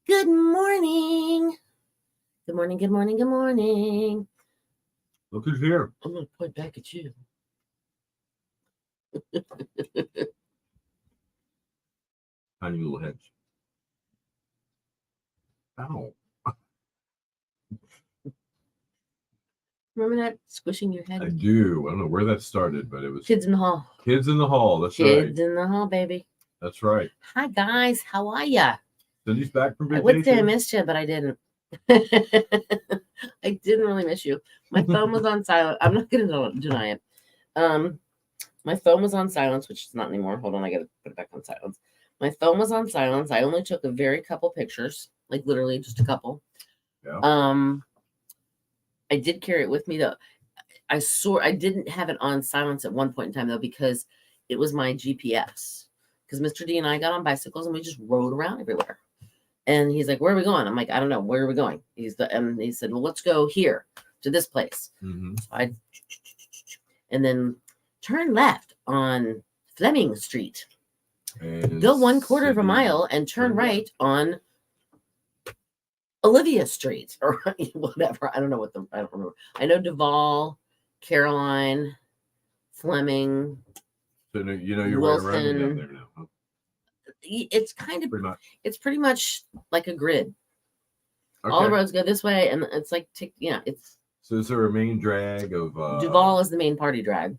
Good morning. Good morning, good morning, good morning. Look who's here. I'm going to point back at you. Tiny little heads. Ow. Remember that squishing your head? I do. I don't know where that started, but it was Kids in the hall. Kids in the Hall. That's right. Kids in the hall, baby. That's right. Hi, guys. How are ya? Cindy's back from I vacation. would say I missed you, but I didn't. I didn't really miss you. My phone was on silent. I'm not going to deny it. My phone was on silence, which is not anymore. Hold on, I got to put it back on silence. My phone was on silence. I only took a very couple pictures, like literally just a couple. Yeah. I did carry it with me though. I didn't have it on silence at one point in time though because it was my GPS. Because Mr. D and I got on bicycles and we just rode around everywhere. And he's like, "Where are we going?" I'm like, "I don't know. Where are we going?" And he said, "Well, let's go here to this place." Mm-hmm. So and then turn left on Fleming Street. And go 1/4 of a mile and turn right on Olivia Street or whatever. I don't remember. I know Duval, Caroline, Fleming. So you know your Wilson. way around down there now. Huh? It's kind of pretty much. It's pretty much like a grid. Okay. All the roads go this way, and it's like it's. So is there a main drag of Duval is the main party drag,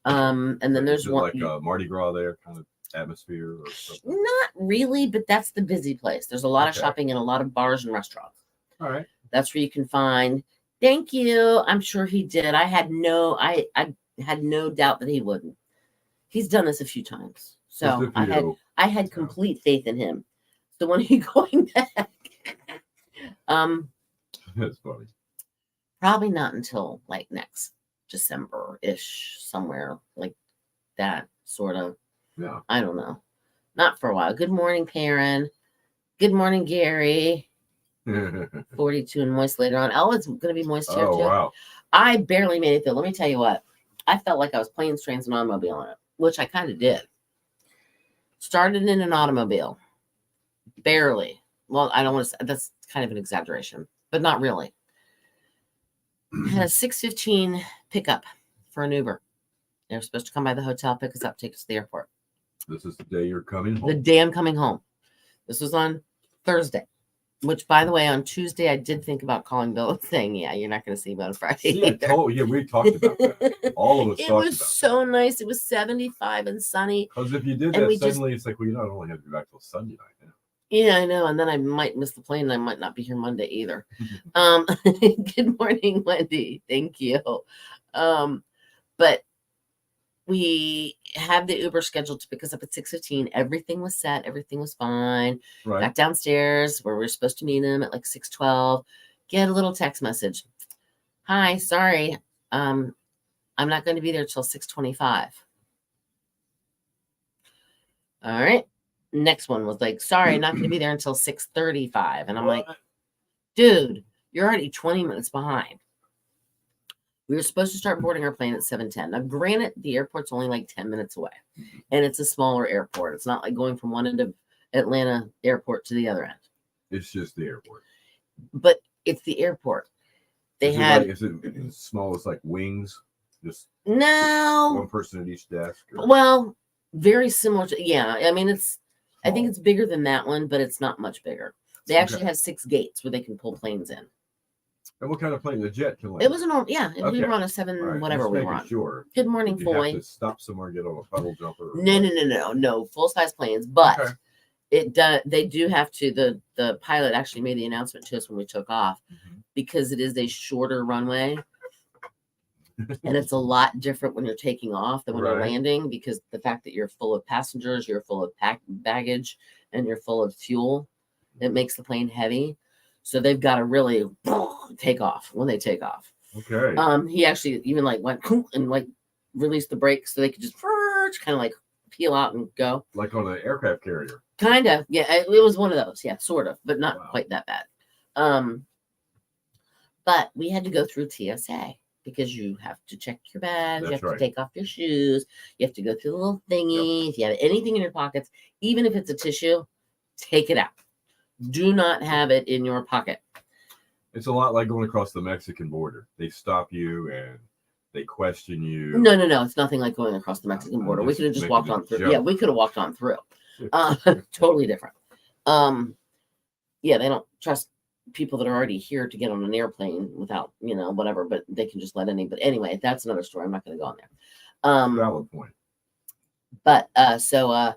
and then there's one like Mardi Gras there kind of atmosphere or something? Not really, but that's the busy place. There's a lot of shopping and a lot of bars and restaurants. All right. That's where you can find. Thank you. I'm sure he did. I had no doubt that he wouldn't. He's done this a few times. So I had complete faith in him. So when are you going back? That's funny. Probably not until like next December-ish, somewhere like that sort of. Yeah. I don't know. Not for a while. Good morning, Karen. Good morning, Gary. 42 and moist later on. Oh, it's going to be moist here too. Wow. I barely made it through. Let me tell you what. I felt like I was planes, trains, and automobile on it, which I kind of did. Started in an automobile. Barely. Well, I don't want to say that's kind of an exaggeration, but not really. Had a 6:15 pickup for an Uber. They were supposed to come by the hotel, pick us up, take us to the airport. This is the day you're coming home. The day I'm coming home. This was on Thursday, which, by the way, on Tuesday, I did think about calling Bill and saying, "Yeah, you're not going to see me on Friday." We talked about that. All of us talked about it. It was so nice. It was 75 and sunny. Because if you did that suddenly, it's like, well, you don't only have to be back till Sunday night now. Yeah, I know. And then I might miss the plane and I might not be here Monday either. Good morning, Wendy. Thank you. But we had the Uber scheduled to pick us up at 6:15. Everything was set. Everything was fine. Right. Got downstairs where we were supposed to meet him at like 6:12. Get a little text message. "Hi, sorry. I'm not going to be there till 6:25. All right. Next one was like, "Sorry, not going to be there until 6:35. And I'm like, "Dude, you're already 20 minutes behind." We were supposed to start boarding our plane at 7:10. Now, granted, the airport's only like 10 minutes away, and it's a smaller airport. It's not like going from one end of Atlanta airport to the other end. It's just the airport. But it's the airport. Is it as small as like wings? Just one person at each desk? Or? Well, very similar to, yeah. I mean, I think it's bigger than that one, but it's not much bigger. They actually have 6 gates where they can pull planes in. And what kind of plane? The jet can land? It was a normal, yeah. Okay. We were on a 7, whatever we were on. Sure. Good morning, Foy. You have to stop somewhere, get on a puddle jumper. No, full size planes. But they do have to. The pilot actually made the announcement to us when we took off because it is a shorter runway. And it's a lot different when you're taking off than when you're landing, because the fact that you're full of passengers, you're full of baggage, and you're full of fuel, it makes the plane heavy. So they've got to really take off when they take off. Okay. He actually even like went and like released the brakes so they could just kind of like peel out and go. Like on an aircraft carrier. Kind of. Yeah, it was one of those. Yeah, sort of, but not quite that bad. But we had to go through TSA because you have to check your bags. You have to take off your shoes. You have to go through the little thingy. If you have anything in your pockets, even if it's a tissue, take it out. Do not have it in your pocket. It's a lot like going across the Mexican border. They stop you and they question you. No. It's nothing like going across the Mexican border. We could have just walked on through. Yeah, we could have walked on through. Totally different. Yeah, they don't trust people that are already here to get on an airplane without, whatever, but they can just let anybody. Anyway, that's another story. I'm not going to go on there. Valid point. But so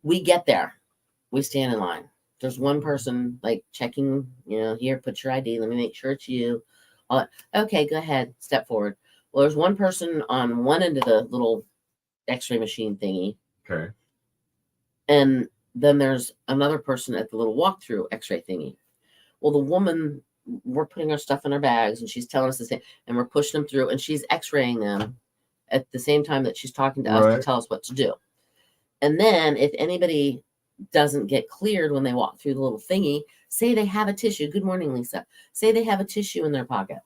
we get there. We stand in line. There's one person like checking, here, put your ID. Let me make sure it's you. Okay, go ahead. Step forward. Well, there's one person on one end of the little x-ray machine thingy. Okay. And then there's another person at the little walkthrough x-ray thingy. Well, the woman, we're putting our stuff in our bags and she's telling us the same, and we're pushing them through and she's x-raying them at the same time that she's talking to us to tell us what to do. And then if anybody doesn't get cleared when they walk through the little thingy, say they have a tissue. Good morning, Lisa. Say they have a tissue in their pocket.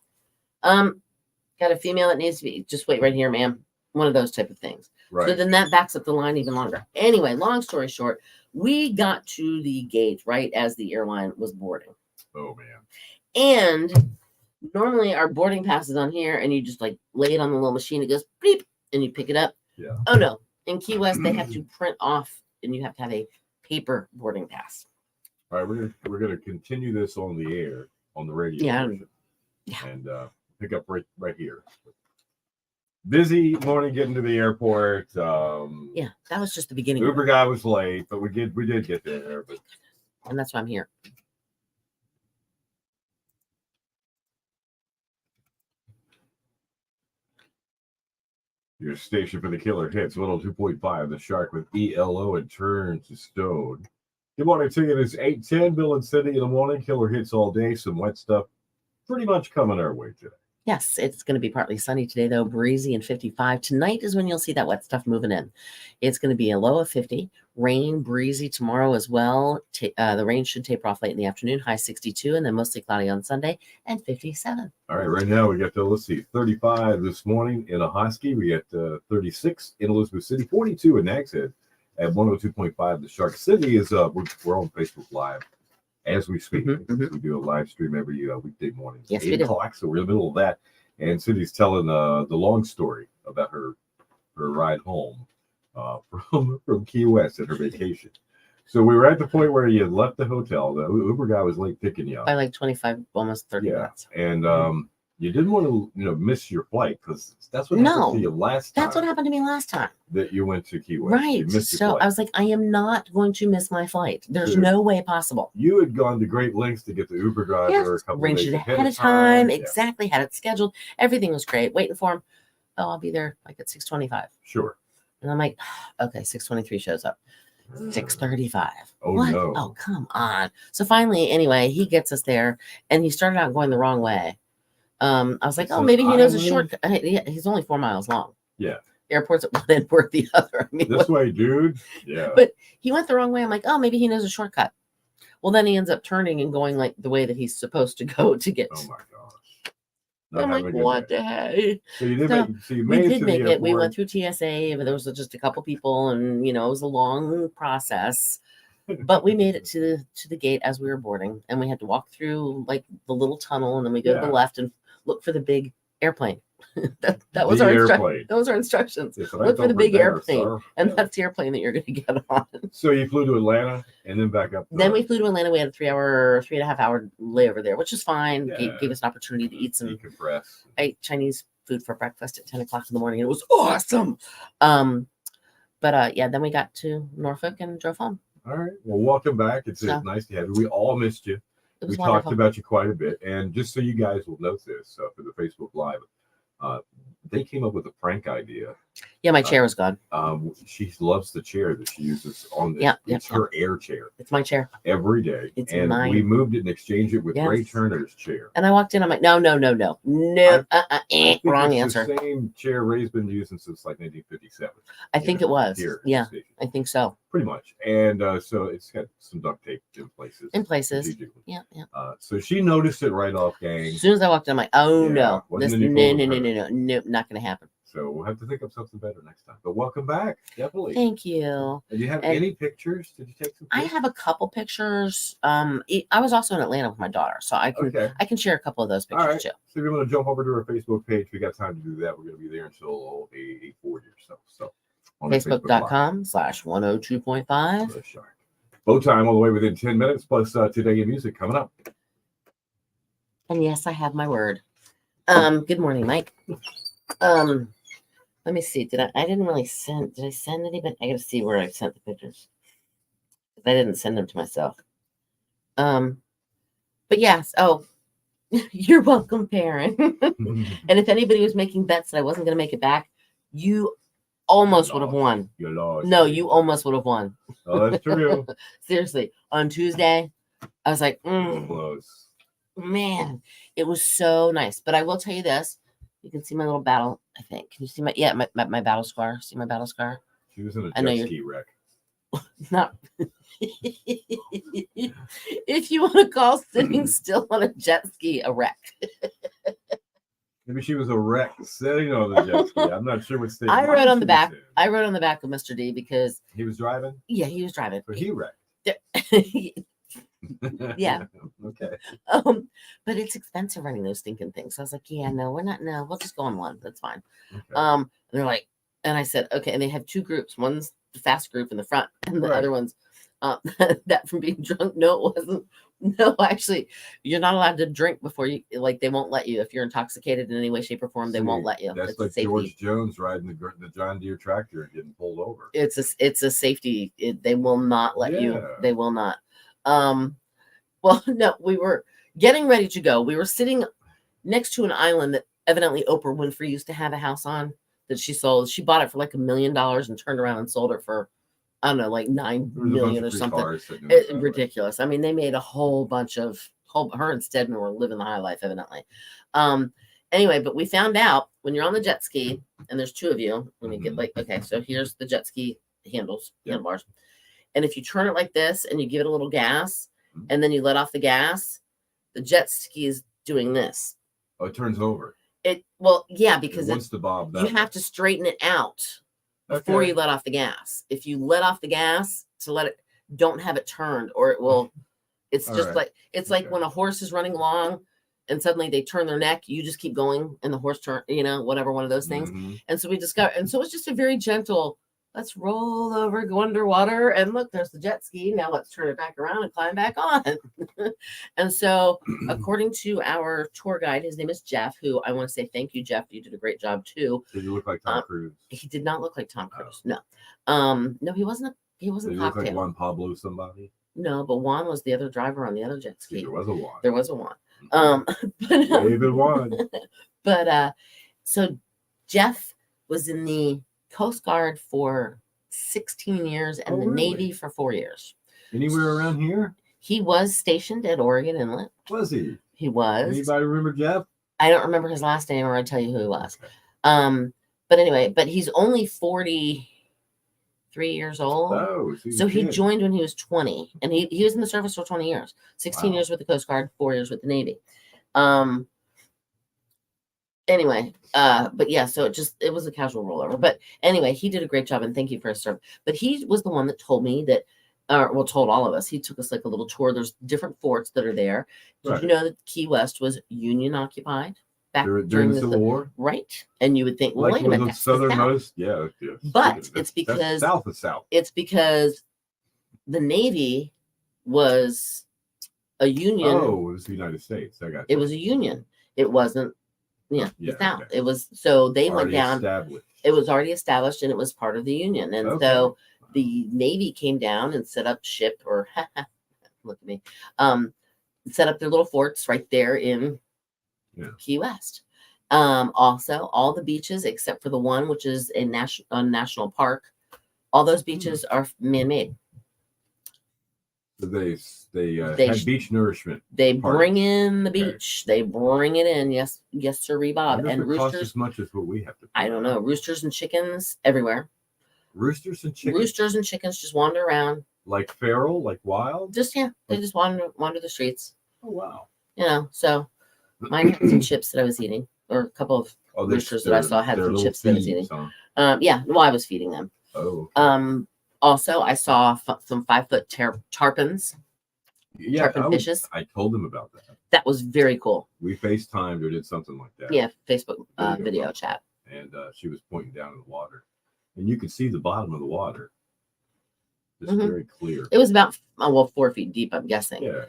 Got a female that needs to be, just wait right here, ma'am. One of those type of things. Right. So then that backs up the line even longer. Anyway, long story short, we got to the gate right as the airline was boarding. Oh, man. And normally our boarding pass is on here and you just like lay it on the little machine. It goes beep and you pick it up. Yeah. Oh, no. In Key West, they have to print off and you have to have a paper boarding pass. All right, we're gonna continue this on the air on the radio. Yeah. And pick up right here. Busy morning getting to the airport. Yeah, that was just the beginning. Uber guy was late, but we did get there. But and that's why I'm here. Your station for the killer hits, little 2.5, the shark with ELO and turn to stone. Good morning to you. It's 8:10, Bill and Cindy in the morning. Killer hits all day. Some wet stuff pretty much coming our way today. Yes, it's going to be partly sunny today, though, breezy and 55. Tonight is when you'll see that wet stuff moving in. It's going to be a low of 50. Rain, breezy tomorrow as well. The rain should taper off late in the afternoon, high 62, and then mostly cloudy on Sunday and 57. All right, right now we got, let's see, 35 this morning in Ahoskie. We got 36 in Elizabeth City, 42 in Nags Head at 102.5. The Shark City is, we're on Facebook Live as we speak. We do a live stream every weekday morning. Yes, 8 o'clock, so we're in the middle of that. And Cindy's telling the long story about her ride home from Key West at her vacation. So we were at the point where you had left the hotel. The Uber guy was late picking you up. By like 25, almost 30 minutes. And you didn't want to, miss your flight because that's what happened to you last time. That's what happened to me last time. That you went to Key West. Right. So I was like, I am not going to miss my flight. There's no way possible. You had gone to great lengths to get the Uber driver a couple arranged days it ahead of time. Yeah. Exactly. Had it scheduled. Everything was great. Waiting for him. Oh, I'll be there like at 6:25. Sure. And I'm like, okay, 6:23 shows up. 6:35. Oh, what? No. Oh, come on. So finally, anyway, he gets us there and he started out going the wrong way. I was like, maybe he knows a shortcut. He's only 4 miles long. Yeah. Airport's at one end, we're at the other. I mean, this way, dude. Yeah. But he went the wrong way. I'm like, maybe he knows a shortcut. Well, then he ends up turning and going like the way that he's supposed to go to get. Oh my gosh. I'm like, what the heck? So you did make it. We went through TSA, but there was just a couple people, and it was a long process. But we made it to the gate as we were boarding, and we had to walk through like the little tunnel, and then we go to the left and look for the big airplane. that was our instructions. Those are instructions. Look for the big airplane, and that's the airplane that you're going to get on. So you flew to Atlanta and then back up. Then we flew to Atlanta. We had a 3.5 hour layover there, which is fine. Yeah. Gave us an opportunity to eat some. Decompress. I ate Chinese food for breakfast at 10 o'clock in the morning. And it was awesome. But then we got to Norfolk and drove home. All right. Well, welcome back. It's nice to have you. We all missed you. We talked about you quite a bit. And just so you guys will note this for the Facebook Live, they came up with a prank idea. Yeah, my chair was gone. She loves the chair that she uses on this. It's her air chair. It's my chair. Every day. It's and mine. We moved it and exchanged it with Ray Turner's chair. And I walked in, I'm like, no. Wrong answer. The same chair Ray's been using since like 1957. I think it was. Yeah, I think so. Pretty much. And so it's got some duct tape in places. Yeah. So she noticed it right off, gang. As soon as I walked in, I'm like, no, not going to happen. So we'll have to think of something better next time. But welcome back, definitely. Thank you. And you have And any pictures? Did you take some? I Pictures? have a couple pictures. I was also in Atlanta with my daughter, so I can share a couple of those pictures too. So if you want to jump over to our Facebook page, we got time to do that. We're going to be there until 8:40 or so. So on Facebook.com/102.5. The Shark. Bow time all the way within 10 minutes, plus Today in Music coming up. And yes, I have my word. Good morning, Mike. Let me see. Did I didn't really send. Did I send anybody? I gotta see where I sent the pictures. I didn't send them to myself. But yes. Oh, you're welcome, Perrin. And if anybody was making bets that I wasn't gonna make it back, you almost would have won. You lost. No, you almost would have won. Oh, that's true. Seriously, on Tuesday, I was like, Close. man, it was so nice. But I will tell you this. You can see my little battle, I think. Can you see my battle scar? See my battle scar? She was in a jet ski wreck. Not if you want to call sitting still on a jet ski a wreck. Maybe she was a wreck sitting on the jet ski. I'm not sure what state. I rode on the back. I rode on the back of Mr. D because he was driving. Yeah, he was driving. So he wrecked. Yeah. Okay. But it's expensive running those stinking things. So I was like, yeah, no, we're not. No, we'll just go on one. That's fine. Okay. And they're like, and I said, okay. And they have two groups. One's the fast group in the front, and the other one's that from being drunk. No, it wasn't. No, actually, you're not allowed to drink before you. Like, they won't let you if you're intoxicated in any way, shape, or form. They won't let you. That's it's like George Jones riding the John Deere tractor and getting pulled over. It's a safety. They will not let you. They will not. Well, no, we were getting ready to go. We were sitting next to an island that evidently Oprah Winfrey used to have a house on that she sold. She bought it for like $1 million and turned around and sold it for, I don't know, like $9 million or something. Ridiculous. I mean, they made a whole bunch of her and Stedman were living the high life, evidently. Anyway, but we found out when you're on the jet ski and there's two of you, let me get okay, so here's the jet ski handlebars. And if you turn it like this and you give it a little gas and then you let off the gas, the jet ski is doing this. Oh, it turns over. Because wants to bob that you have to straighten it out before you let off the gas. If you let off the gas don't have it turned, or it will. It's just like like when a horse is running along and suddenly they turn their neck, you just keep going and the horse turn, whatever, one of those things. And so we discovered, and so it's just a very gentle. Let's roll over, go underwater, and look, there's the jet ski. Now let's turn it back around and climb back on. And so, according to our tour guide, his name is Jeff, who I want to say thank you, Jeff. You did a great job too. Did he look like Tom Cruise? He did not look like Tom Cruise. No, no, he wasn't. He wasn't. Did he look like Juan Pablo somebody? No, but Juan was the other driver on the other jet ski. There was a Juan. There was a Juan. David Juan. But so Jeff was in the Coast Guard for 16 years and the Navy for 4 years. Anywhere around here? He was stationed at Oregon Inlet. Was he? He was. Anybody remember Jeff? I don't remember his last name, or I'd tell you who he was. But anyway, he's only 43 years old. Oh, so he joined when he was 20, and he was in the service for 20 years, 16 years with the Coast Guard, 4 years with the Navy. Anyway, but yeah, so it was a casual rollover. But anyway, he did a great job, and thank you for his service. But he was the one that told me that, told all of us. He took us like a little tour. There's different forts that are there. Did you know that Key West was Union occupied back during the Civil War? Right. And you would think, well, wait a minute, that's southernmost, yeah. But it's because south of South. It's because the Navy was a Union. Oh, it was the United States. I got you. It was a Union. It wasn't. Yeah, South. Okay. It was, so they went down. It was already established, and it was part of the Union. And so the Navy came down and set up ship, or look at me, set up their little forts right there in Key West. Also, all the beaches except for the one which is a national park, all those beaches are man-made. They had beach nourishment. They bring in the beach. They bring it in. Yes, sir, Bob. And roosters cost as much as what we have to pay. I don't know. Roosters and chickens everywhere. Roosters and chickens. Roosters and chickens just wander around. Like feral, like wild. They just wander the streets. Oh wow. So mine had some chips that I was eating, or a couple of roosters that I saw had they're some little chips that I was thieves, eating. huh? Yeah, well, I was feeding them. Oh, Also, I saw some 5-foot tarpons, yeah. tarpon fishes. I told them about that. That was very cool. We FaceTimed or did something like that. Yeah, Facebook video chat. And she was pointing down in the water, and you could see the bottom of the water. Just very clear. It was about 4 feet deep, I'm guessing. Yeah.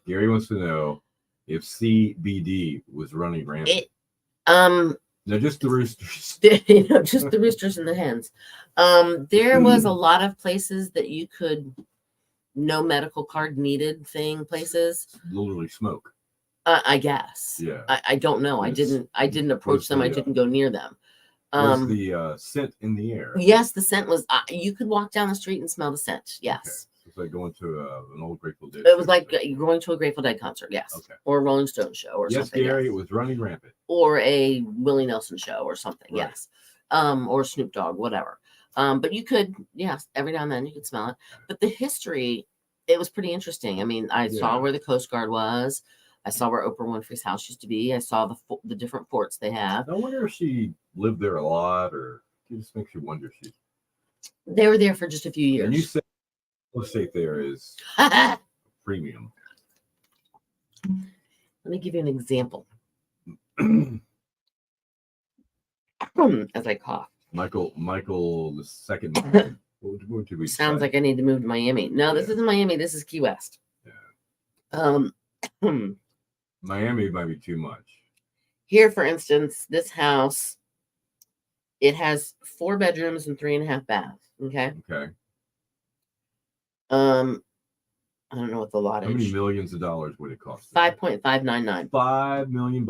Gary wants to know if CBD was running rampant. No, just the roosters. Just the roosters and the hens. There was a lot of places that you could, no medical card needed places. Literally smoke. I guess. Yeah. I don't know. I didn't approach them. I didn't go near them. Was the scent in the air? Yes, the scent was. You could walk down the street and smell the scent. Yes. Okay. It's like going to an old Grateful Dead. It was like going to a Grateful Dead concert. Yes. Okay. Or a Rolling Stone show or something. Yes, Gary, it was running rampant. Or a Willie Nelson show or something. Right. Yes. Or Snoop Dogg, whatever. But you could, yes, every now and then you could smell it. But the history, it was pretty interesting. I mean, I saw where the Coast Guard was. I saw where Oprah Winfrey's house used to be. I saw the different forts they have. I wonder if she lived there a lot, or it just makes you wonder. They were there for just a few years. And you said real estate there is premium. Let me give you an example. As I cough. Michael the second. What did we Sounds say? like I need to move to Miami. No, this isn't Miami. This is Key West. Yeah. Miami might be too much. Here, for instance, this house, it has 4 bedrooms and 3.5 baths. Okay. Okay. I don't know what the lot is. How many millions of dollars would it cost? $5.599. $5 million.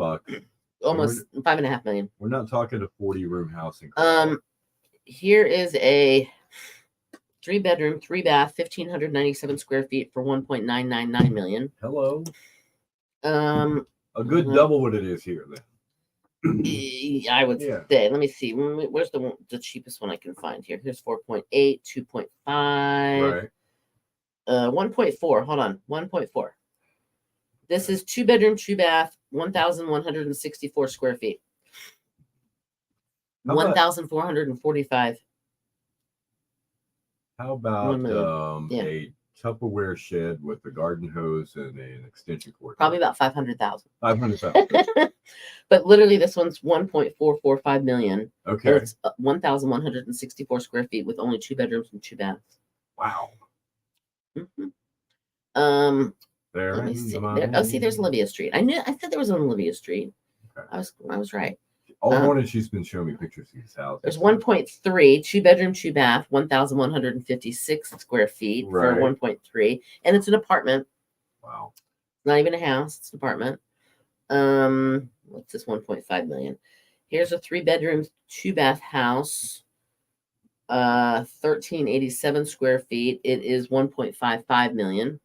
Almost $5.5 million. We're not talking a 40-room house in here is a 3-bedroom, 3-bath, 1,597 square feet for $1.999 million. Hello. A good double what it is here then. I would say. Let me see. Where's the cheapest one I can find here? Here's 4.8, 2.5, right. 1.4. Hold on, 1.4. This is 2-bedroom, 2-bath, 1,164 square feet. 1,445. How about a Tupperware shed with a garden hose and an extension cord? Probably about 500,000. 500,000. But literally, this one's 1.445 million. Okay. It's 1,164 square feet with only 2 bedrooms and 2 baths. Wow. Mm-hmm. Let me see. There's Olivia Street. I said there was an Olivia Street. Okay. I was right. All morning she's been showing me pictures of his house. There's 1.3, 2-bedroom, 2-bath, 1,156 square feet for 1.3, and it's an apartment. Wow. Not even a house, it's an apartment. What's this 1.5 million? Here's a 3-bedroom, 2-bath house. 1,387 square feet. It is 1.55 million.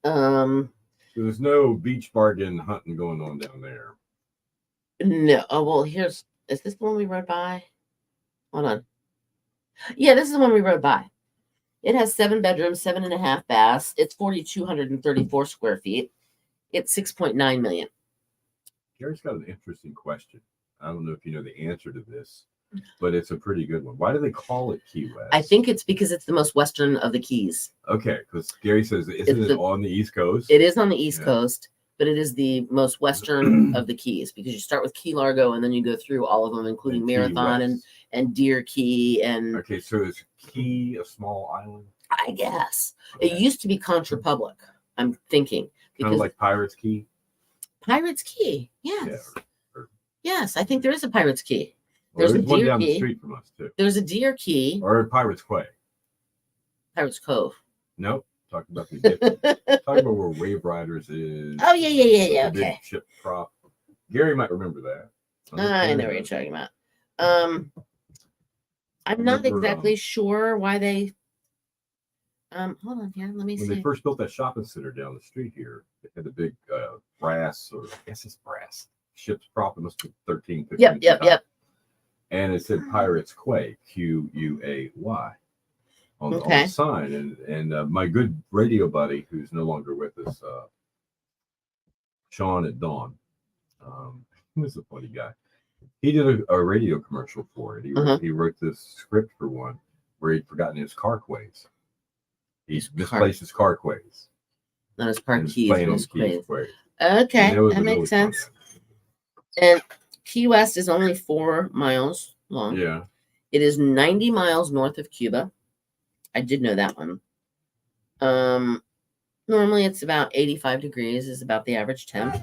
There's no beach bargain hunting going on down there. No. Oh, well, is this the one we rode by? Hold on. Yeah, this is the one we rode by. It has 7 bedrooms, 7.5 baths. It's 4,234 square feet. It's 6.9 million. Gary's got an interesting question. I don't know if you know the answer to this, but it's a pretty good one. Why do they call it Key West? I think it's because it's the most western of the Keys. Okay, because Gary says, isn't it on the East Coast? It is on the East Coast, but it is the most western of the Keys because you start with Key Largo and then you go through all of them, including Marathon and Deer Key. And okay, so is Key a small island? I guess. Okay. It used to be Contra Public, I'm thinking. Kind of like Pirates Key? Pirates Key, yes. Yeah, yes, I think there is a Pirates Key. Well, there's a one Deer down Key. The street from us, too. There's a Deer Key. Or Pirates Quay. Pirates Cove. Nope. Talking about talking about where Wave Riders is. Oh, yeah. Okay. Big ship prop. Gary might remember that. I know what you're talking about. I'm not exactly sure why they. Hold on here. Let me see. When they first built that shopping center down the street here, they had the big brass, or I guess it's brass ship's prop. It must be 13, 15. Yep. And it said Pirates Quay, Quay, on the sign. And my good radio buddy, who's no longer with us, Sean at Dawn, He was a funny guy. He did a radio commercial for it. He wrote this script for one where he'd forgotten his car quays. He misplaced his car quays. Not his car keys, playing but on his keys. quays. Okay, that makes sense. And Key West is only 4 miles long. Yeah. It is 90 miles north of Cuba. I did know that one. Normally it's about 85 degrees is about the average temp.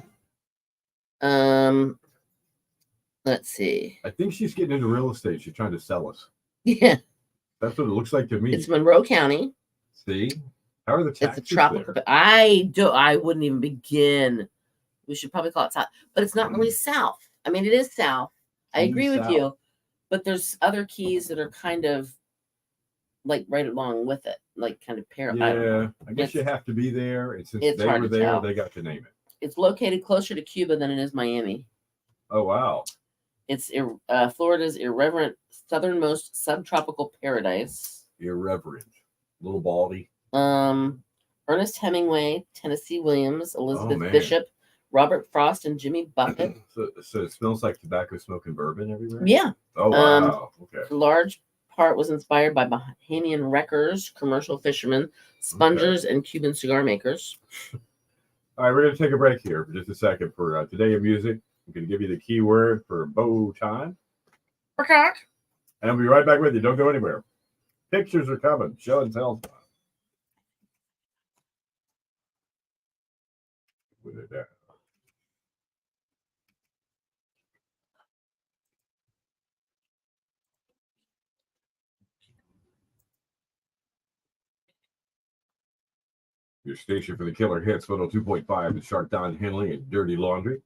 Let's see. I think she's getting into real estate. She's trying to sell us. Yeah. That's what it looks like to me. It's Monroe County. See? How are the taxes? It's a tropical. There? I wouldn't even begin. We should probably call it south, but it's not really south. I mean, it is south. I agree with you, but there's other keys that are kind of like right along with it, like kind of parallel. Yeah, I guess you have to be there. And since they were there, they got to name it. It's located closer to Cuba than it is Miami. Oh, wow. It's Florida's irreverent southernmost subtropical paradise. Irreverent. Little baldy. Ernest Hemingway, Tennessee Williams, Elizabeth Bishop, Robert Frost, and Jimmy Buffett. So it smells like tobacco smoke and bourbon everywhere? Yeah. Oh, wow. Okay. A large part was inspired by Bahamian wreckers, commercial fishermen, spongers, and Cuban cigar makers. All right, we're going to take a break here for just a second for Today in Music. I'm going to give you the keyword for bow time. Okay. And I'll be right back with you. Don't go anywhere. Pictures are coming. Show and tell. With it down. Your station for the killer hits, 102.5, the Shark Don Henley and Dirty Laundry.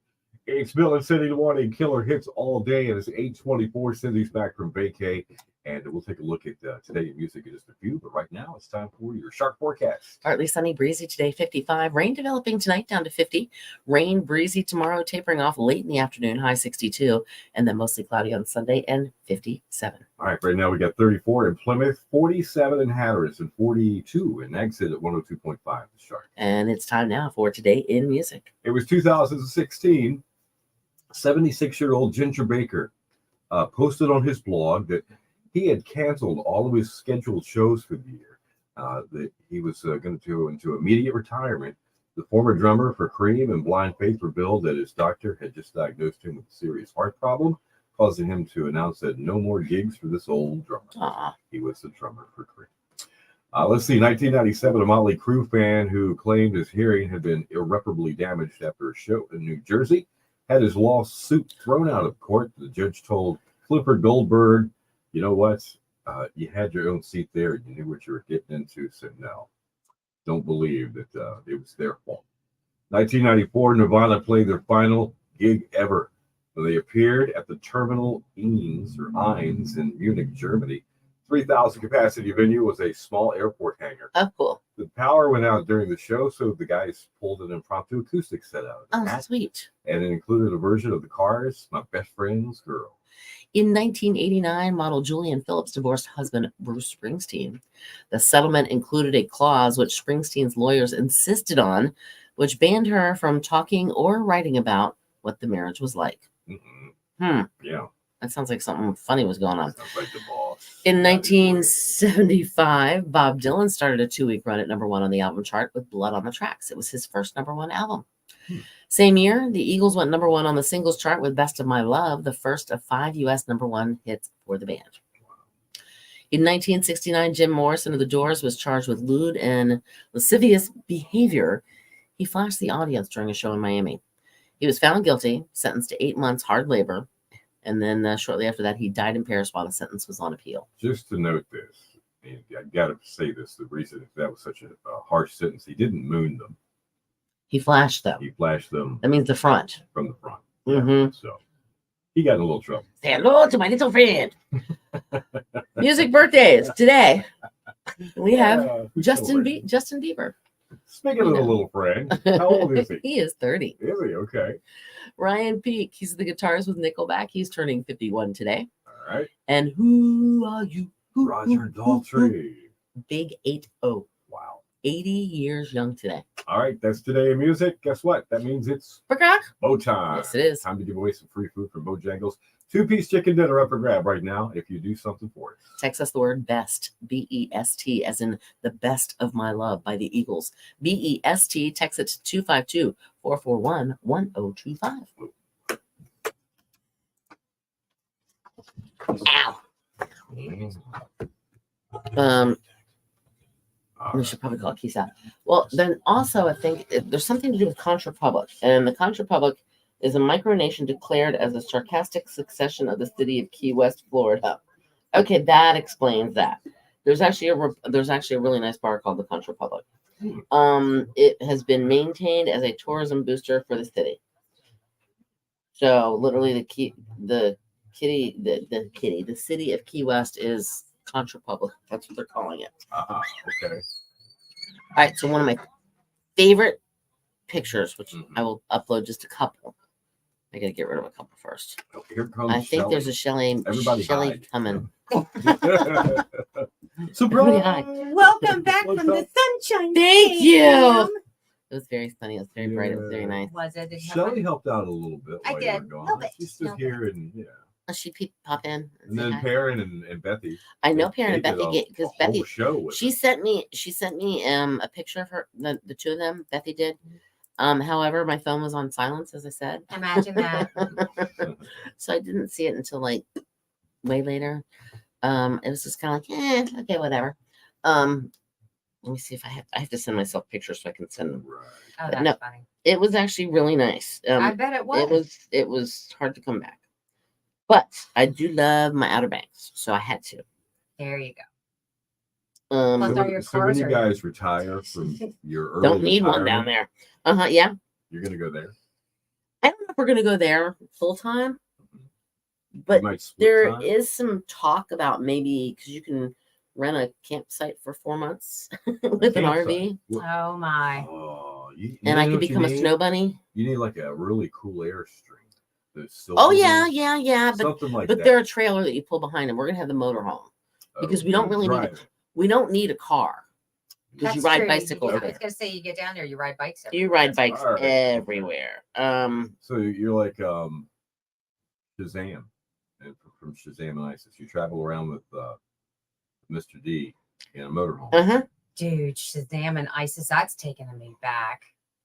It's Bill and Cindy wanting killer hits all day, and it's 8:24. Cindy's back from vacay, and we'll take a look at Today in Music in just a few. But right now, it's time for your shark forecast. Partly sunny, breezy today, 55. Rain developing tonight, down to 50. Rain, breezy tomorrow, tapering off late in the afternoon, high 62. And then mostly cloudy on Sunday, and 57. All right, right now we got 34 in Plymouth, 47 in Hatteras, and 42 in Exit at 102.5, the Shark. And it's time now for Today in Music. It was 2016. 76-year-old Ginger Baker posted on his blog that he had canceled all of his scheduled shows for the year, that he was going to go into immediate retirement. The former drummer for Cream and Blind Faith revealed that his doctor had just diagnosed him with a serious heart problem, causing him to announce that no more gigs for this old drummer. He was the drummer for Cream. Let's see, 1997, a Motley Crue fan who claimed his hearing had been irreparably damaged after a show in New Jersey had his lawsuit thrown out of court. The judge told Clifford Goldberg, you know what? You had your own seat there. You knew what you were getting into. So no, don't believe that it was their fault. 1994, Nirvana played their final gig ever. They appeared at the Terminal Eins in Munich, Germany. 3,000 capacity venue, was a small airport hangar. Oh, cool. The power went out during the show, so the guys pulled an impromptu acoustic set out. Oh, sweet. And it included a version of the Cars, My Best Friend's Girl. In 1989, model Julian Phillips divorced husband Bruce Springsteen. The settlement included a clause which Springsteen's lawyers insisted on, which banned her from talking or writing about what the marriage was like. Yeah. That sounds like something funny was going on. Sounds like the boss. In 1975, Bob Dylan started a 2-week run at #1 on the album chart with Blood on the Tracks. It was his first #1 album. Same year, the Eagles went #1 on the singles chart with Best of My Love, the first of 5 U.S. #1 hits for the band. In 1969, Jim Morrison of The Doors was charged with lewd and lascivious behavior. He flashed the audience during a show in Miami. He was found guilty, sentenced to 8 months hard labor, and then shortly after that, he died in Paris while the sentence was on appeal. Just to note this, and I got to say this, the reason that was such a harsh sentence, he didn't moon them. He flashed them. He flashed them. That means the front. From the front. Mm-hmm. So he got in a little trouble. Say hello to my little friend. Music birthdays today. We have Justin Bieber. Speaking of the little friend, how old is he? He is 30. Is he? Okay. Ryan Peake, he's the guitarist with Nickelback. He's turning 51 today. All right. And who are you? Roger Daltrey. Big 8-0. Wow. 80 years young today. All right, that's today in music. Guess what? That means it's Forgot? Bo time. Yes, it is. Time to give away some free food from Bojangles. 2-piece chicken dinner up for grab right now if you do something for it. Text us the word BEST, BEST, as in the best of my love by the Eagles. BEST, text it to 252-441-1025. Ow. We should probably call it Keys Out. Well, then also I think there's something to do with Contra Public, and the Contra Public is a micronation declared as a sarcastic succession of the city of Key West, Florida. Okay, that explains that. There's actually a really nice bar called the Contra Public. It has been maintained as a tourism booster for the city. So literally, the city of Key West is Contra Public. That's what they're calling it. Okay. All right, so one of my favorite pictures, which I will upload just a couple. I gotta get rid of a couple first. Oh, here comes I think there's a Shelly hide. coming. Surprise! hide. Welcome back What's from up? the sunshine. Thank State, you. ma'am. It was very funny. It was very bright. It was very nice. Was it? Did you have Shelly fun? helped out a little bit I while you were did. gone. Little bit. She stood Little here and She pop in. and say then hi. Perrin and Bethy. I know they Perrin and did Bethy because a whole Bethy show with she sent me a picture of her the two of them. Bethy did. However, my phone was on silence, as I said. Imagine that. So I didn't see it until like way later. It was just kind of like, okay, whatever. Let me see if I have to send myself pictures so I can send them. Right. Oh, that's No. funny. It was actually really nice. I bet it was. It was hard to come back, but I do love my Outer Banks, so I had to. There you go. Um, Plus, So are your so when cars you are- guys retire from your early don't need one down retirement, there. Yeah. You're gonna go there. I don't know if we're gonna go there full time, You but might split there time. is some talk about maybe because you can rent a campsite for 4 months with an Campsite. RV, What- Oh my. Oh, you and I know could what you become a need? snow bunny. You need like a really cool Airstream. The silver Oh one, yeah. But something like but that. they're a trailer that you pull behind, and we're gonna have the motorhome because we don't really need it. We don't need a car because you That's ride true. bicycles I there. was gonna say you get down there, you ride bikes. You everywhere. ride bikes All right. everywhere. So you're like Shazam, and from Shazam and ISIS. You travel around with Mr. D in a motorhome. Dude, Shazam and ISIS, that's taking me back.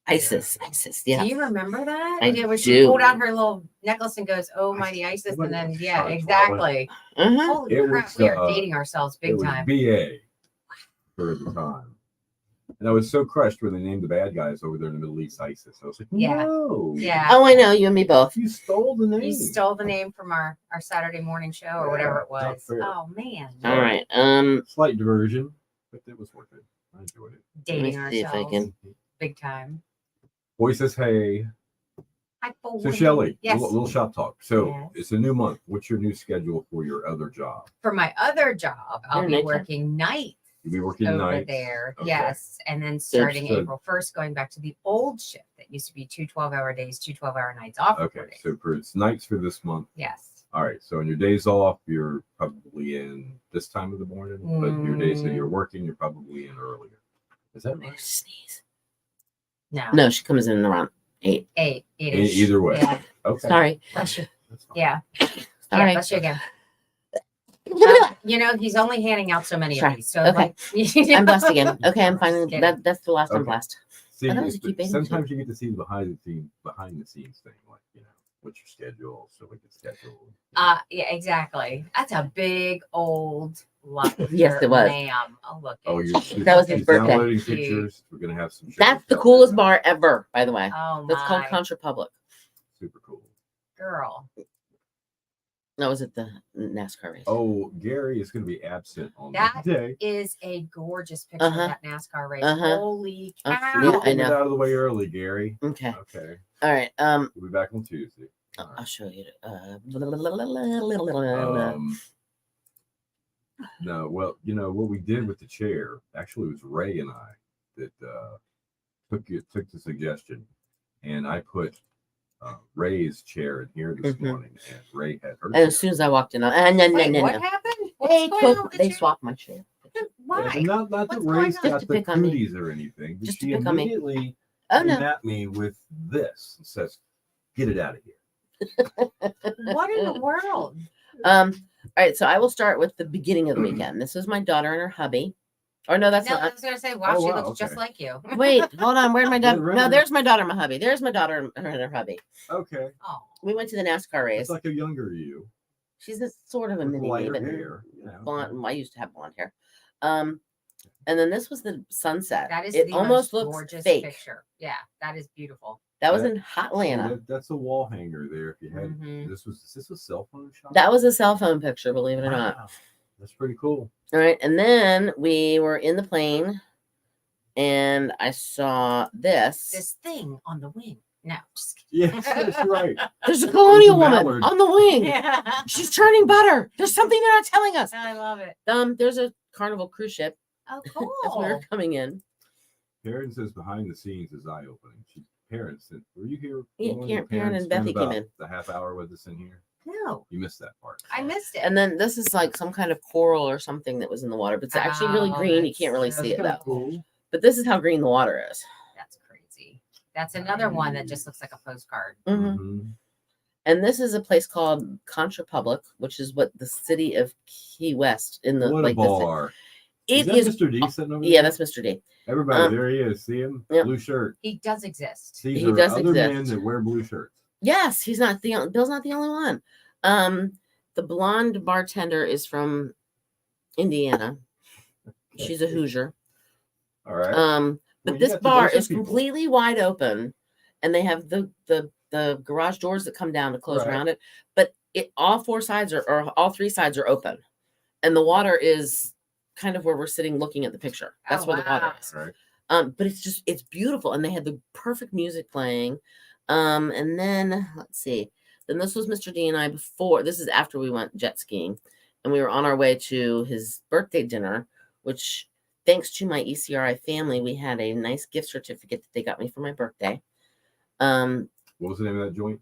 ISIS, yeah. Do you remember that? I Yeah, when she do. pulled out her little necklace and goes, "Oh, mighty ISIS," and then yeah, Sorry, exactly. Holy It crap, was, we are dating ourselves It big was time. BA for the time. And I was so crushed when they named the bad guys over there in the Middle East ISIS. I was like, Yeah. no. Yeah. Oh, I know, you and me both. You stole the name. You stole the name from our Saturday morning show or whatever it not was. fair. Oh man, All right. Slight diversion, but it was worth it. I enjoyed it. dating Let me see if I ourselves can. big time. Boy says, hey. Hi, So, boy. Shelly, Yes. little shop talk. So, Yes. it's a new month. What's your new schedule for your other job? For my other job, I'll You're be nighttime? working nights You'll be working over nights. there. Okay. Yes. And then starting so- April 1st, going back to the old shift that used to be 2 12-hour days, 2 12-hour nights off. Okay. So, it's nights for this month. Yes. All right. So, on your days off, you're probably in this time of the morning, but your days that you're working, you're probably in earlier. Is that right? Sneeze. No. No, she comes in around 8. 8. Either way. Yeah. Okay. Sorry. Bless you. That's fine. Yeah. Sorry. Yeah, bless you again. He's only handing out so many Sorry. of these. So Okay. I'm blessed again. Okay, I'm fine. Kidding. That's the last I'm Okay. blessed. See, I thought it was a cute bathing suit. sometimes you get to see the behind the scenes thing, like what's your schedule, so we can schedule. Yeah, exactly. That's a big old lot. Yes, it was. Ma'am. Oh, look. Oh, That was his birthday. Downloading Cute. pictures. We're gonna have some. That's the shows out coolest there. bar ever, by the way. Oh, That's called my Contra Public. Super cool. girl. That was at the NASCAR race. Oh, Gary is gonna be absent on That the day. Is a gorgeous picture Uh-huh. of that NASCAR race. Uh-huh. Holy Uh, cow. yeah, I Get know. out of the way early, Gary. Okay. Okay. All right. We'll be back on Tuesday. All I'll right. show you. No, well, what we did with the chair actually was Ray and I that took the suggestion, and I put Ray's chair in here this Mhm. morning, and Ray had her. And as soon as I walked in, Wait, no. what happened? What's They going on with the they chair? swapped my chair. Why? And not that What's Race going got on? Just to the pick on me. cooties or anything, but Just to she pick on me. immediately Oh came no. at me with this and says, "Get it out of here." What in the world? All right, so I will start with the beginning of the weekend. This is my daughter and her hubby. Or no, that's No, I not. was gonna say, wow, Oh, she wow, looks just okay. like you. Wait, hold on. Where's my daughter? No, remember- there's my daughter and my hubby. There's my daughter and her hubby. Okay, Oh, We went to the NASCAR race. it's like a younger you She's a, sort of a with mini me, lighter but hair. blonde. I used to have blonde hair. And then this was the sunset. that is it the almost most looks gorgeous fake. picture. Yeah, that is beautiful. That was That- in See, Hotlanta. that's a wall hanger there. If you had Mhm. this was a cell phone shot. That was a cell phone picture, believe it or not. Wow. That's pretty cool. All right, and then we were in the plane, and I saw this. This thing on the wing. No, just kidding. Yes, that's right. There's a colonial There's a woman mallard. on the wing. Yeah. She's churning butter. There's something they're not telling us. I love it. There's a Carnival cruise ship Oh, as we cool. were coming in. Karen says behind the scenes is eye opening. She parents said, "Were you here?" Yeah, when your Karen and parents spent Bethy came about in. The half hour with us in here. No, You missed that part. I missed it. And then this is like some kind of coral or something that was in the water, but it's actually really Oh, green. You that's can't really so see it kinda though. cool. But this is how green the water is. That's crazy. That's another one that just looks like a postcard. Mhm. Mhm. And this is a place called Contra Public, which is what the city of Key West in the What like a the ci- bar! It that is. Mr. D sitting over Yeah, there? that's Mr. D. Everybody, there he is. See him? Yep. Blue shirt. He does exist. These He are does other men exist. that wear blue shirts. Yes, he's not the Bill's not the only one. The blonde bartender is from Indiana. She's a Hoosier. All right. But Well, you this got to bar know some is people. completely wide open, and they have the garage doors that come down to close Right. around it. But all four sides or all three sides are open, and the water is kind of where we're sitting looking at the picture. That's Oh, where the water wow. is. All right. But it's beautiful, and they had the perfect music playing. And then let's see. Then this was Mr. D and I before. This is after we went jet skiing, and we were on our way to his birthday dinner, which thanks to my ECRI family, we had a nice gift certificate that they got me for my birthday. What was the name of that joint?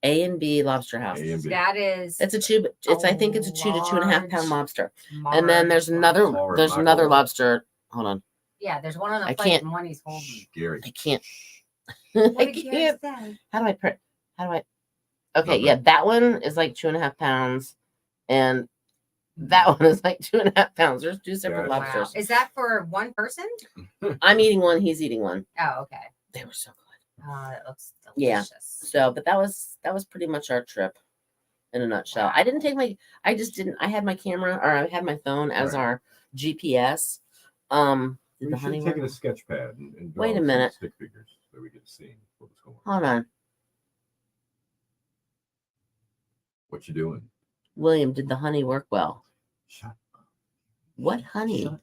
A&B Lobster House. A&B. That is. It's a two. I think it's a 2 to 2.5 pound large, lobster. And then there's large another. lobster. Lord, There's Michael. another lobster. Hold on. Yeah, there's one on the I plate can't- and one he's holding. Gary. I can't. What I did Gary can't. say? How do I print? How do I? Okay, Okay. yeah, that one is like 2.5 pounds, and that one is like 2.5 pounds. There's two separate Wow. lobsters. Is that for one person? I'm eating one. He's eating one. Oh, okay. They were so good. It looks Yeah. delicious. So, but that was pretty much our trip in a nutshell. I didn't take my. I just didn't. I had my camera or I had my phone as Right. our GPS. Did We the should honey have taken work? a sketch pad and draw Wait a some minute. stick figures so we could see what was going on. Hold on, What you doing? William. Did the honey work well? Shut What honey? Shut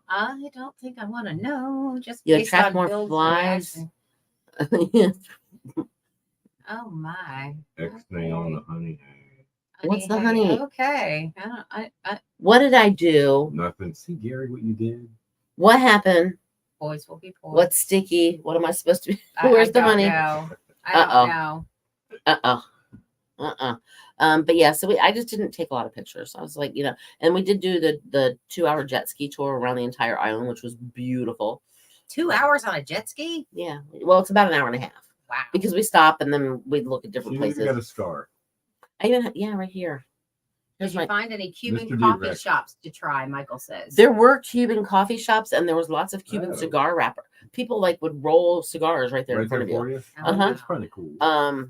I don't think I want to know. Just You based attract on more Bill's flies? reaction. Oh my. X-nay on the honey. What's the honey? Okay. I What did I do? Nothing. See, Gary, what you did? What happened? boys will be boys. What's sticky? What am I supposed to be? I Where's the don't honey? know. I Uh-oh. don't know. But yeah, so I just didn't take a lot of pictures. I was like, and we did do the 2-hour jet ski tour around the entire island, which was beautiful. 2 hours on a jet ski? Yeah. Well, it's about an hour and a half Wow. because we stop and then we look at different You even got places. a scar. I even yeah, right here. Did Here's you my. find any Cuban Mr. coffee D-Rex. shops to try? Michael says. There were Cuban coffee shops and there was lots of Cuban Oh. cigar wrapper. People like would roll cigars right there in Right front there of you. for you. Uh-huh. That's kind of cool. Are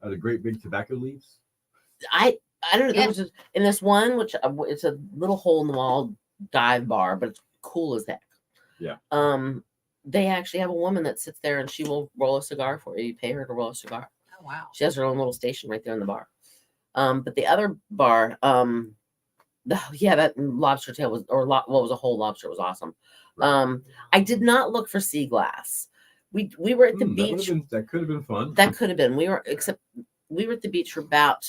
the great big tobacco leaves. I don't know. Yeah. There was in this one, which it's a little hole in the wall dive bar, but it's cool as heck. Yeah. They actually have a woman that sits there and she will roll a cigar for you. You pay her to roll a cigar. Oh wow. She has her own little station right there in the bar. But the other bar, that lobster tail was, what was a whole lobster was awesome. I did not look for sea glass. We were at the beach. That could have been fun. That could have been. We were at the beach for about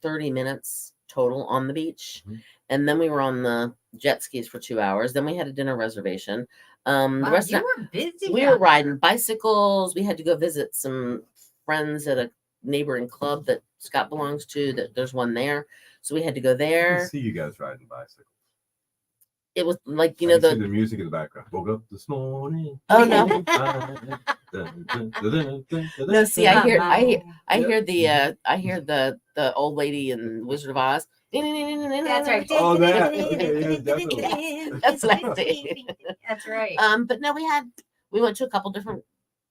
30 minutes total on the beach. Mhm. And then we were on the jet skis for 2 hours. Then we had a dinner reservation. The Wow, rest you of were busy. we out were riding bicycles. We had to go visit some friends at a neighboring club that Scott belongs to. That there's one there. So we had to go I can there. see you guys riding bicycles. it was like, I you know, can see the the music in the background. Woke up this morning. oh no. No, see, I hear I hear the old lady in Wizard of Oz. That's right. Oh, that. Yeah, definitely. That's what I see. That's right. But no, we went to a couple different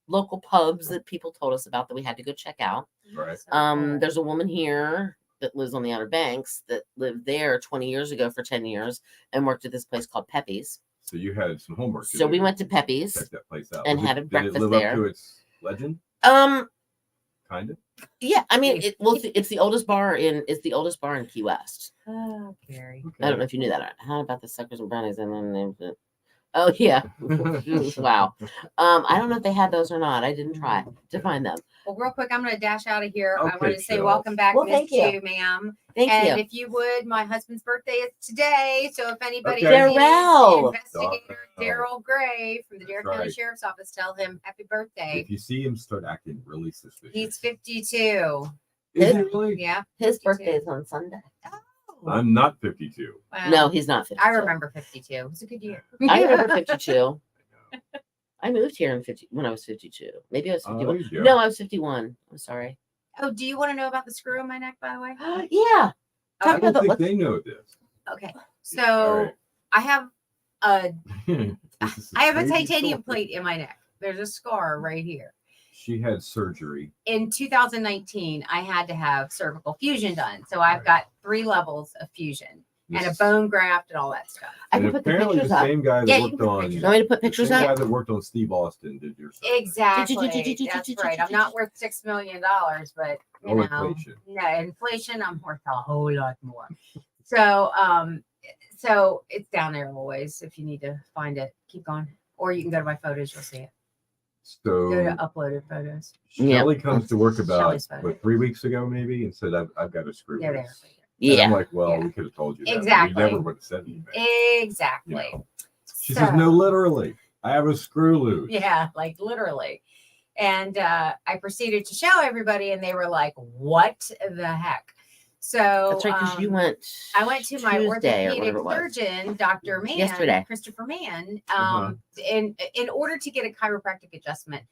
local pubs that people told us about that we had to go check out. Right. So cool. There's a woman here that lives on the Outer Banks that lived there 20 years ago for 10 years and worked at this place called Pepe's. So you had some homework. So we went to Pepe's. Check that place out. and Was had a did breakfast it live there. up to its legend? Kind of. Yeah, I mean, it's the oldest bar in Key West. Oh, Gary. I don't know if you knew that. How about the suckers and brownies and then oh yeah. Wow. I don't know if they had those or not. I didn't try to find them. Well, real quick, I'm going to dash out of here. I Okay, want to say Cheryl. welcome back, Well, Miss thank you. Chu, ma'am. Thank And you. if you would, my husband's birthday is today. So if anybody Okay. sees Darrell. investigator Daryl Gray from the Dare That's County right. Sheriff's Office, tell him happy birthday. If you see him start acting really suspicious, He's 52. is he really? Yeah. His 52. birthday is on Sunday. Oh, I'm not 52. wow. No, he's not 52. I remember 52. It was a good year. I remember 52. I moved here when I was 52. Maybe I was Oh, 51. there you go. No, I was 51. I'm sorry. Oh, do you want to know about the screw in my neck, by the way? Yeah. I Talk don't about think the, they know this. Okay. All So right. I have a This is I have a crazy titanium story. plate in my neck. There's a scar right here. She had surgery. In 2019, I had to have cervical fusion done. So I've Right. got 3 levels of fusion and a This- bone graft and all that stuff. I and can put the apparently pictures the up. same guy that Yeah, you worked can put on pictures You want me to put the pictures same up? guy that worked on Steve Austin did your surgery. Exactly. That's right. I'm not worth $6 million, but you Or know, inflation. no inflation. I'm worth a whole lot more. So, so it's down there always. If you need to find it, keep going, or you can go to my photos. You'll see it. Go to So uploaded photos. Shelly comes to work about Shelley's photo. 3 weeks ago, maybe, and said, "I've got a screw There they loose." are. And I'm Yeah. like, well, Yeah. we could have told you that. but Exactly. We never would have said anything. Exactly. You know. She So- says, "No, literally, I have a screw loose." Yeah, like literally. And I proceeded to show everybody, and they were like, "What the heck?" So That's right, because you went. I went to my Tuesday or orthopedic whatever it was. surgeon, Dr. Mann, Yesterday. Christopher Mann. Uh-huh. In order to get a chiropractic adjustment,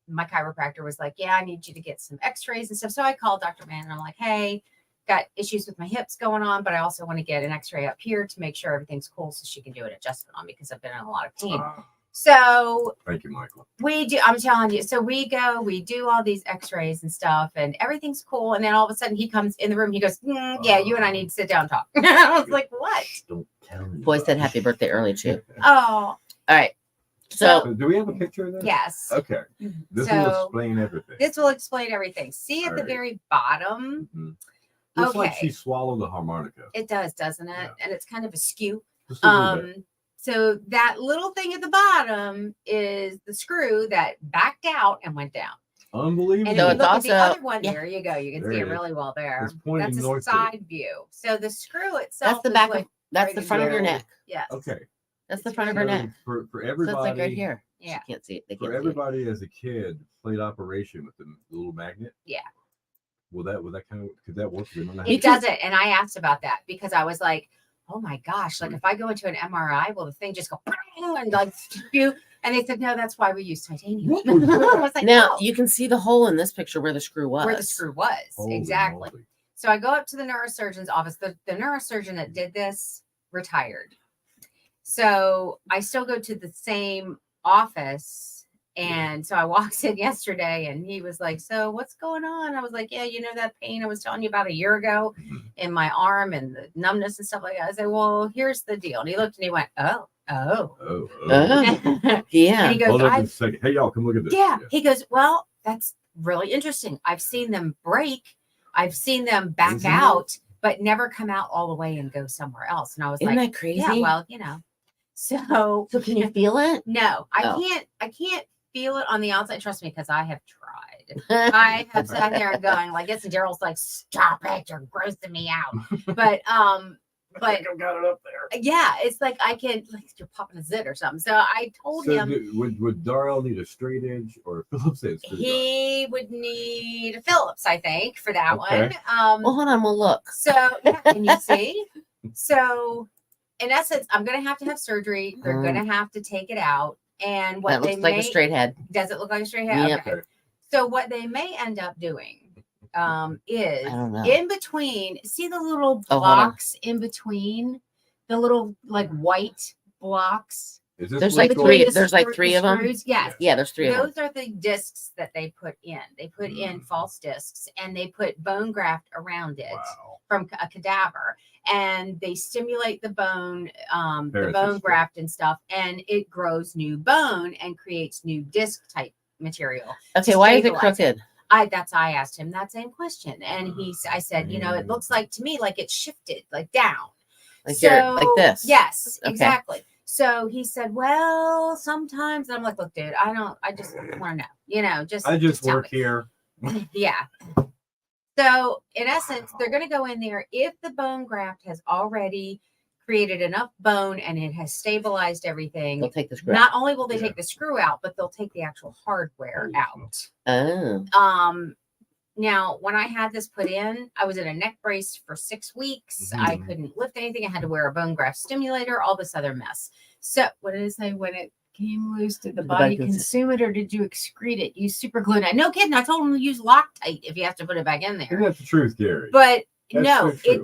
my chiropractor was like, "Yeah, I need you to get some X-rays and stuff." So I called Dr. Mann, and I'm like, "Hey, got issues with my hips going on, but I also want to get an X-ray up here to make sure everything's cool, so she can do an adjustment on me because I've been in a lot of pain." So Thank you, Michael. we do, I'm telling you. So we go, we do all these x-rays and stuff, and everything's cool. And then all of a sudden he comes in the room. He goes, "Yeah, you and I need to sit down and talk." I was like, "What?" Don't tell me. Boy said happy birthday early too. Oh, All right. So So, do we have a picture of this? yes. Okay. This will So, explain everything. This will explain everything. See at the Alright. very bottom, Mhm. Looks like okay. she swallowed the harmonica. it does, doesn't it? Yeah. And it's kind of askew. Just a little bit. So that little thing at the bottom is the screw that backed out and went down. Unbelievable. And So if you it's look at the also- other one, yeah. there you go. You can There see it it is. really well there. It's pointing That's a north to side view. So the screw itself that's the is back like, of that's right the in front of your there. neck. yes. Okay. That's the front of her So neck. for So it's everybody, like right here. Yeah. She can't see it. They for can't see it. everybody as a kid played operation with the little magnet. Yeah. Will that kind of could that work? It doesn't. And I asked about that because I was like, oh my gosh, like if I go into an MRI, will the thing just go and like spew? And they said, no, that's why we use titanium. What was that? I was like, Now oh, you can see the hole in this picture where the screw was. where the screw was. Holy Exactly. moly. So I go up to the neurosurgeon's office. The neurosurgeon that did this retired. So I still go to the same office. And so I walked in yesterday and he was like, "So what's going on?" I was like, "Yeah, you know that pain I was telling you about a year ago Mhm. in my arm and the numbness and stuff like that." I said, "Well, here's the deal." And he looked and he went, "Oh." Oh. And Yeah. he goes, Hold on "I a second. Hey, y'all, come look at this. yeah." He goes, "Well, that's really interesting. I've seen them break. I've seen them back Isn't it? out, but never come out all the way and go somewhere else." And I was Isn't like, that crazy? "Yeah, well, you know." So So can you feel it? no, Oh. I can't feel it on the outside. Trust me, because I have tried. I have sat there and going like this, and Daryl's like, "Stop it, you're grossing me out." But but I've got it up there. yeah, it's like I can like you're popping a zit or something. So I told So him would Darrell need a straight edge or a Phillips edge? to the drive? he would need a Phillips, I think, for that Okay. one. Well, hold on. We'll look. So yeah, can you see? So in essence, I'm going to have surgery. They're going to have to take it out. And what That they looks like may, a straight head. does it look like a straight head? Yep. Okay. So what they may end up doing is I don't know. in between, see the little Oh, hold on. blocks in between, the little like white blocks. Is this There's what's like going- three. The There's like screw- three the of them. screws? Yes. Yeah, there's three of them. Those are the discs that they put in. They put in false discs and they put bone graft around it Wow. from a cadaver, and they stimulate the bone, the Parasites, bone yeah. graft and stuff, and it grows new bone and creates new disc type material. Okay, to why is it stabilize crooked? I asked him that same question, and I said, you know, it looks like to me like it's shifted like down. Like you're like this. Yes, Okay. exactly. So he said, well, sometimes. And I'm like, look, dude, I just want to know, you know, I just tell work me. here. Yeah. So in essence, they're going to go in there if the bone graft has already created enough bone and it has stabilized everything. They'll take the screw. Not only will they Yeah. take the screw out, but they'll take the actual hardware Holy out. Oh. Now, when I had this put in, I was in a neck brace for 6 weeks. I Mhm. couldn't lift anything. I had to wear a bone graft stimulator, all this other mess. So, what did it say? When it came loose, did the body consume it or did you excrete it? Use super glue. Now, no kidding. I told him to use Loctite if you have to put it back in Isn't there. that the truth, Gary? But That's no, so true.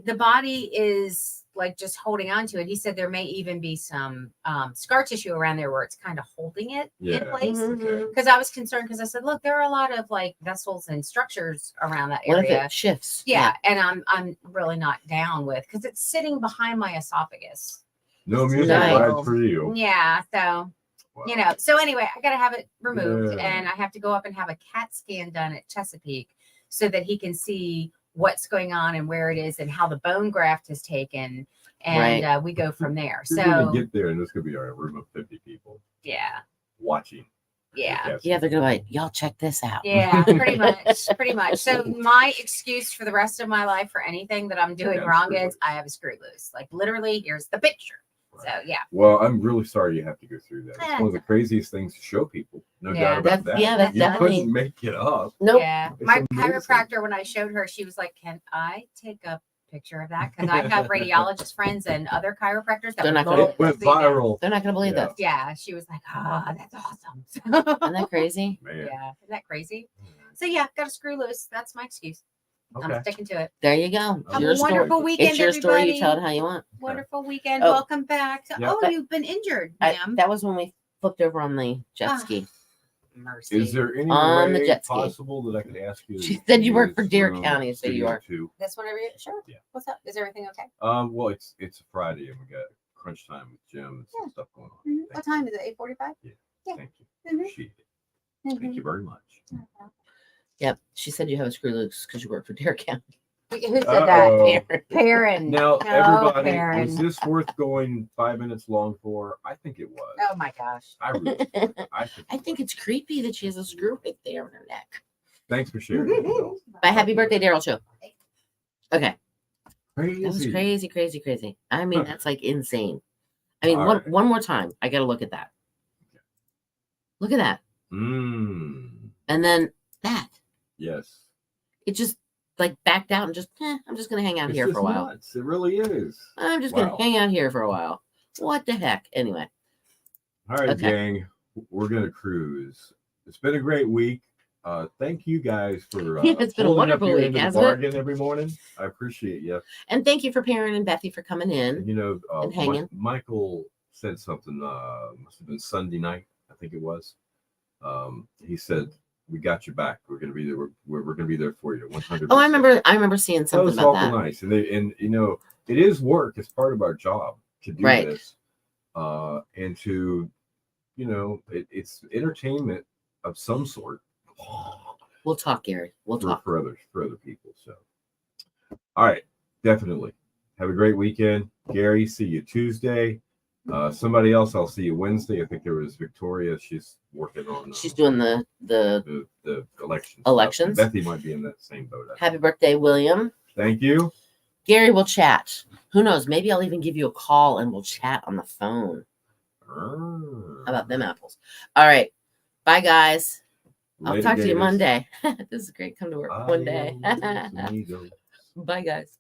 the body is like just holding on to it. He said there may even be some scar tissue around there where it's kind of holding it in Yeah. place. Okay. Because I was concerned because I said, look, there are a lot of like vessels and structures around that What if area. it shifts? Yeah, and I'm really not down with because it's sitting behind my esophagus. No music Nice. rides for you. Yeah, so Wow. you know. So anyway, I got to have it removed, Yeah. and I have to go up and have a CAT scan done at Chesapeake so that he can see what's going on and where it is and how the bone graft is taken, and we go from there. You're gonna So get there, and this could be our room of 50 people yeah, watching. yeah. Yes. Yeah, they're gonna like, y'all check this out. Yeah, pretty much, pretty much. So my excuse for the rest of my life for anything that I'm doing Yeah, wrong screw is loose. I have a screw loose. Like literally, here's the picture. So yeah, Well, I'm really sorry you have to go through that. It's one of the craziest things to show people. No Yeah. doubt about That's- that. yeah, that's you definitely- couldn't make it up. Nope. yeah. It's My amazing. chiropractor, when I showed her, she was like, "Can I take a picture of that?" Because I have radiologist friends and other chiropractors that They're not would gonna- love It went to see that. viral. They're not gonna believe Yeah. this. Yeah, she was like, "Ah, that's awesome." Isn't that crazy? Man. Yeah, isn't that crazy? So yeah, got to screw loose. That's my excuse. Okay. I'm sticking to it. There you go. Have It's Have your a story. wonderful weekend, It's your story. You everybody. tell it how you want. Wonderful weekend. Oh. Welcome back. Yeah. Oh, you've been injured, ma'am. That was when we flipped over on the jet Ah. ski. Mercy. Is there any On the way jet ski. possible that I could ask you? She said you work use for Dare room County, so you Studio are. 2? This one over here? Sure. Yeah. What's up? Is everything okay? Well, it's a Friday and we got crunch time with Jim and some Yeah. stuff going on. Mhm. What time is it? 8:45. Thank you. Mhm. Appreciate it. Thank you very much. Yep. She said you have a screw loose because you work for Dare County. Who said Uh-oh. that? Perrin. Now, No, everybody, Karen. was this worth going 5 minutes long for? I think it was. Oh my gosh. I really do. I think it's creepy that she has a screw right there in her neck. Thanks for sharing. that, Bill. Bye. Happy birthday, Daryl Show. Okay. Crazy. That was crazy, crazy, crazy. I mean, that's like insane. I mean, All one, right. one more time. I got to look at that. Look at that. Mmm. And then that. Yes. It just like backed out and just, I'm just going to hang out It's here just for a while. nuts. It really is. I'm just Wow. going to hang out here for a while. What the heck? Anyway. All right, Okay. gang. We're gonna cruise. It's been a great week. Thank you guys for Yeah, it's been a pulling up wonderful your week, end of the hasn't it? bargain every morning. I appreciate you. And thank you for Perrin and Bethy for coming And in. you know, And hanging. Michael said something. Must have been Sunday night, I think it was. He said, "We got your back. We're gonna be there. We're gonna be there for you." 100%. Oh, I remember seeing That something was about awful that. nice, and you know, it is work. It's part of our job to do Right. this, and to, you know, it's entertainment of some sort We'll talk, Gary. We'll talk. for other people. So, all right, definitely have a great weekend, Gary. See you Tuesday. Somebody else, I'll see you Wednesday. I think there was Victoria. She's working on. She's doing the the elections. Elections? Bethy might be in that same boat. I think. happy birthday, William. Thank you. Gary will chat. Who knows? Maybe I'll even give you a call and we'll chat on the phone. How about them apples? All right. Bye, guys. I'll Later, talk to you Gators. Monday. This is great. Come to work one day. Adios, amigos. Bye, guys.